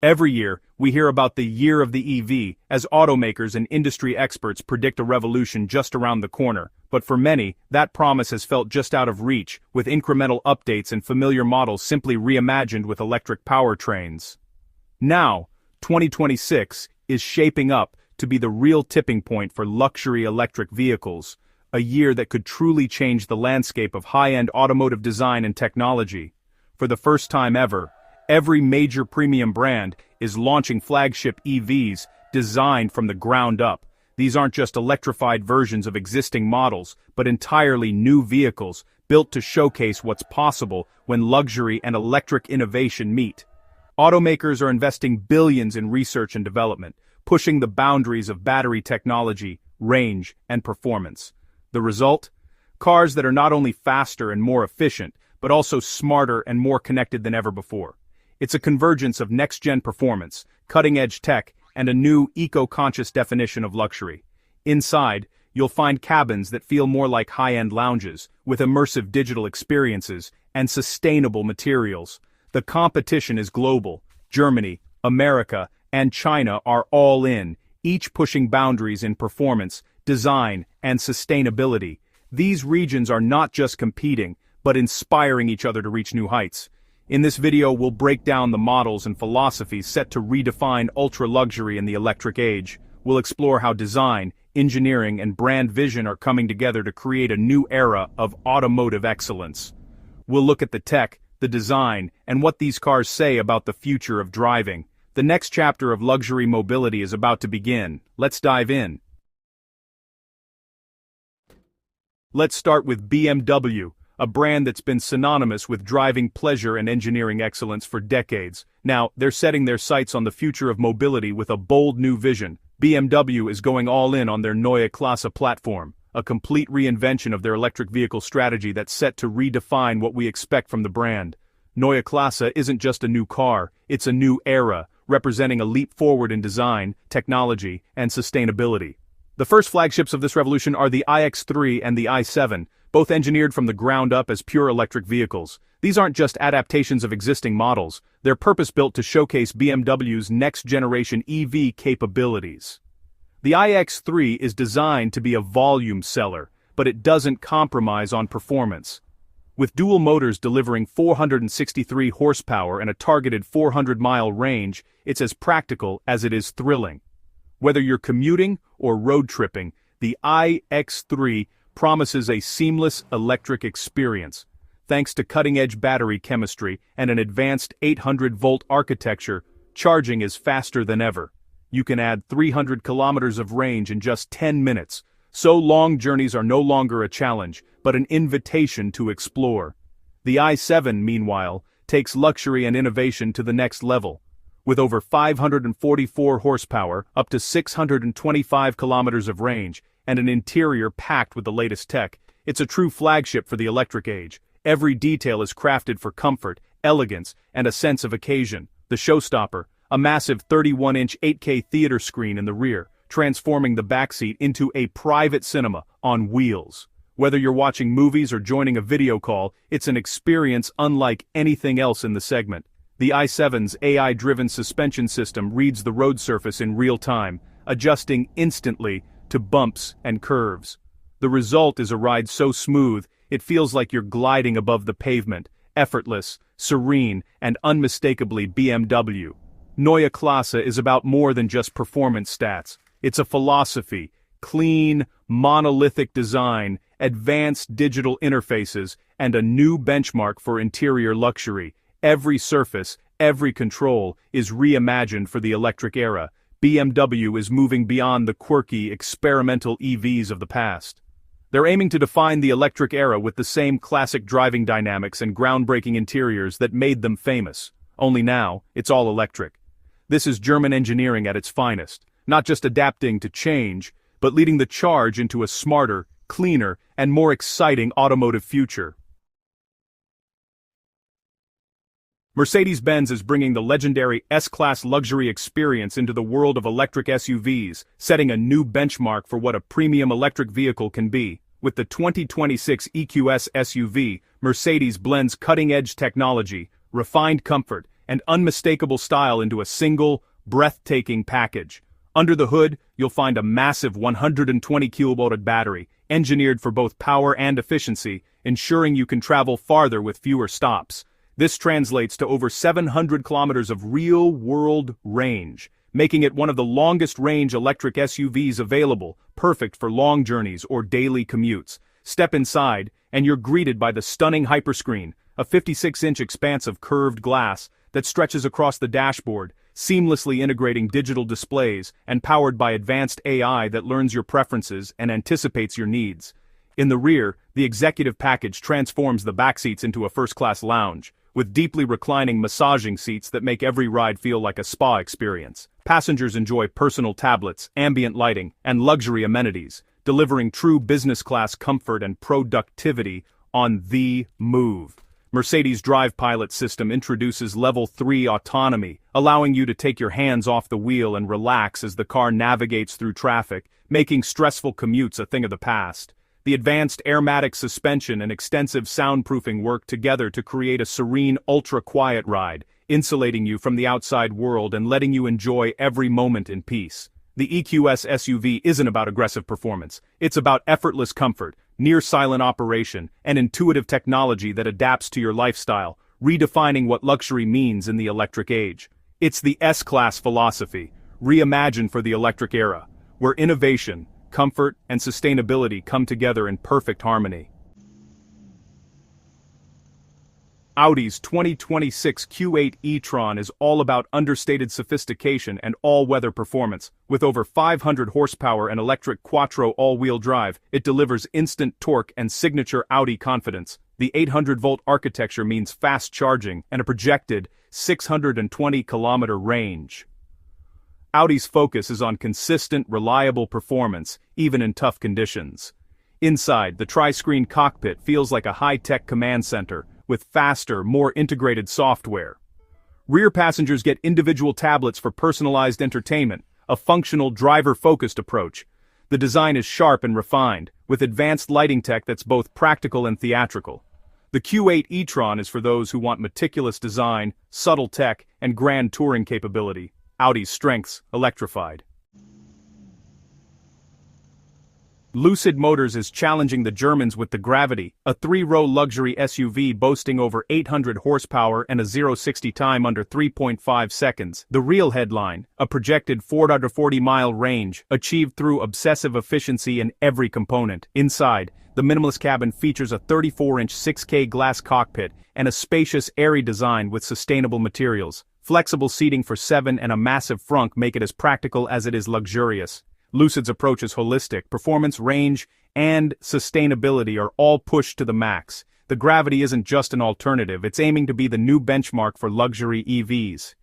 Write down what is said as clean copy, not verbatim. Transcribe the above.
Every year, we hear about the year of the EV, as automakers and industry experts predict a revolution just around the corner. But for many, that promise has felt just out of reach, with incremental updates and familiar models simply reimagined with electric powertrains. Now, 2026 is shaping up to be the real tipping point for luxury electric vehicles, a year that could truly change the landscape of high-end automotive design and technology. For the first time ever, every major premium brand is launching flagship EVs designed from the ground up. These aren't just electrified versions of existing models, but entirely new vehicles built to showcase what's possible when luxury and electric innovation meet. Automakers are investing billions in research and development, pushing the boundaries of battery technology, range, and performance. The result? Cars that are not only faster and more efficient, but also smarter and more connected than ever before. It's a convergence of next-gen performance, cutting-edge tech, and a new eco-conscious definition of luxury. Inside, you'll find cabins that feel more like high-end lounges, with immersive digital experiences and sustainable materials. The competition is global. Germany, America, and China are all in, each pushing boundaries in performance, design, and sustainability. These regions are not just competing, but inspiring each other to reach new heights. In this video, we'll break down the models and philosophies set to redefine ultra-luxury in the electric age. We'll explore how design, engineering, and brand vision are coming together to create a new era of automotive excellence. We'll look at the tech, the design, and what these cars say about the future of driving. The next chapter of luxury mobility is about to begin. Let's dive in. Let's start with BMW, a brand that's been synonymous with driving pleasure and engineering excellence for decades. Now, they're setting their sights on the future of mobility with a bold new vision. BMW is going all in on their Neue Klasse platform, a complete reinvention of their electric vehicle strategy that's set to redefine what we expect from the brand. Neue Klasse isn't just a new car, it's a new era, representing a leap forward in design, technology, and sustainability. The first flagships of this revolution are the iX3 and the i7, both engineered from the ground up as pure electric vehicles. These aren't just adaptations of existing models, they're purpose-built to showcase BMW's next-generation EV capabilities. The iX3 is designed to be a volume seller, but it doesn't compromise on performance. With dual motors delivering 463 horsepower and a targeted 400-mile range, it's as practical as it is thrilling. Whether you're commuting or road tripping, the iX3 promises a seamless electric experience. Thanks to cutting-edge battery chemistry and an advanced 800-volt architecture, charging is faster than ever. You can add 300 kilometers of range in just 10 minutes. So long journeys are no longer a challenge, but an invitation to explore. The i7, meanwhile, takes luxury and innovation to the next level. With over 544 horsepower, up to 625 kilometers of range, and an interior packed with the latest tech, it's a true flagship for the electric age. Every detail is crafted for comfort, elegance, and a sense of occasion. The showstopper, a massive 31-inch 8K theater screen in the rear, transforming the backseat into a private cinema on wheels. Whether you're watching movies or joining a video call, it's an experience unlike anything else in the segment. The i7's AI-driven suspension system reads the road surface in real time, adjusting instantly to bumps and curves. The result is a ride so smooth, it feels like you're gliding above the pavement, effortless, serene, and unmistakably BMW. Neue Klasse is about more than just performance stats. It's a philosophy, clean, monolithic design, advanced digital interfaces, and a new benchmark for interior luxury. Every surface, every control is reimagined for the electric era. BMW is moving beyond the quirky, experimental EVs of the past. They're aiming to define the electric era with the same classic driving dynamics and groundbreaking interiors that made them famous. Only now, it's all electric. This is German engineering at its finest, not just adapting to change, but leading the charge into a smarter, cleaner, and more exciting automotive future. Mercedes-Benz is bringing the legendary S-Class luxury experience into the world of electric SUVs, setting a new benchmark for what a premium electric vehicle can be. With the 2026 EQS SUV, Mercedes blends cutting-edge technology, refined comfort, and unmistakable style into a single, breathtaking package. Under the hood, you'll find a massive 120 kW battery, engineered for both power and efficiency, ensuring you can travel farther with fewer stops. This translates to over 700 kilometers of real-world range, making it one of the longest-range electric SUVs available, perfect for long journeys or daily commutes. Step inside, and you're greeted by the stunning hyperscreen, a 56-inch expanse of curved glass that stretches across the dashboard, seamlessly integrating digital displays and powered by advanced AI that learns your preferences and anticipates your needs. In the rear, the executive package transforms the backseats into a first-class lounge, with deeply reclining massaging seats that make every ride feel like a spa experience. Passengers enjoy personal tablets, ambient lighting, and luxury amenities, delivering true business-class comfort and productivity on the move. Mercedes' Drive Pilot system introduces Level 3 autonomy, allowing you to take your hands off the wheel and relax as the car navigates through traffic, making stressful commutes a thing of the past. The advanced airmatic suspension and extensive soundproofing work together to create a serene, ultra-quiet ride, insulating you from the outside world and letting you enjoy every moment in peace. The EQS SUV isn't about aggressive performance, it's about effortless comfort, near-silent operation, and intuitive technology that adapts to your lifestyle, redefining what luxury means in the electric age. It's the S-Class philosophy, reimagined for the electric era, where innovation, comfort, and sustainability come together in perfect harmony. Audi's 2026 Q8 e-tron is all about understated sophistication and all-weather performance. With over 500 horsepower and electric quattro all-wheel drive, it delivers instant torque and signature Audi confidence. The 800-volt architecture means fast charging and a projected 620-kilometer range. Audi's focus is on consistent, reliable performance, even in tough conditions. Inside, the tri-screen cockpit feels like a high-tech command center, with faster, more integrated software. Rear passengers get individual tablets for personalized entertainment, a functional driver-focused approach. The design is sharp and refined, with advanced lighting tech that's both practical and theatrical. The Q8 e-tron is for those who want meticulous design, subtle tech, and grand touring capability. Audi's strengths, electrified. Lucid Motors is challenging the Germans with the Gravity, a 3-row luxury SUV boasting over 800 horsepower and a 0-60 time under 3.5 seconds. The real headline, a projected 440-mile range, achieved through obsessive efficiency in every component. Inside, the minimalist cabin features a 34-inch 6K glass cockpit and a spacious, airy design with sustainable materials. Flexible seating for 7 and a massive frunk make it as practical as it is luxurious. Lucid's approach is holistic. Performance, range, and sustainability are all pushed to the max. The Gravity isn't just an alternative, it's aiming to be the new benchmark for luxury EVs.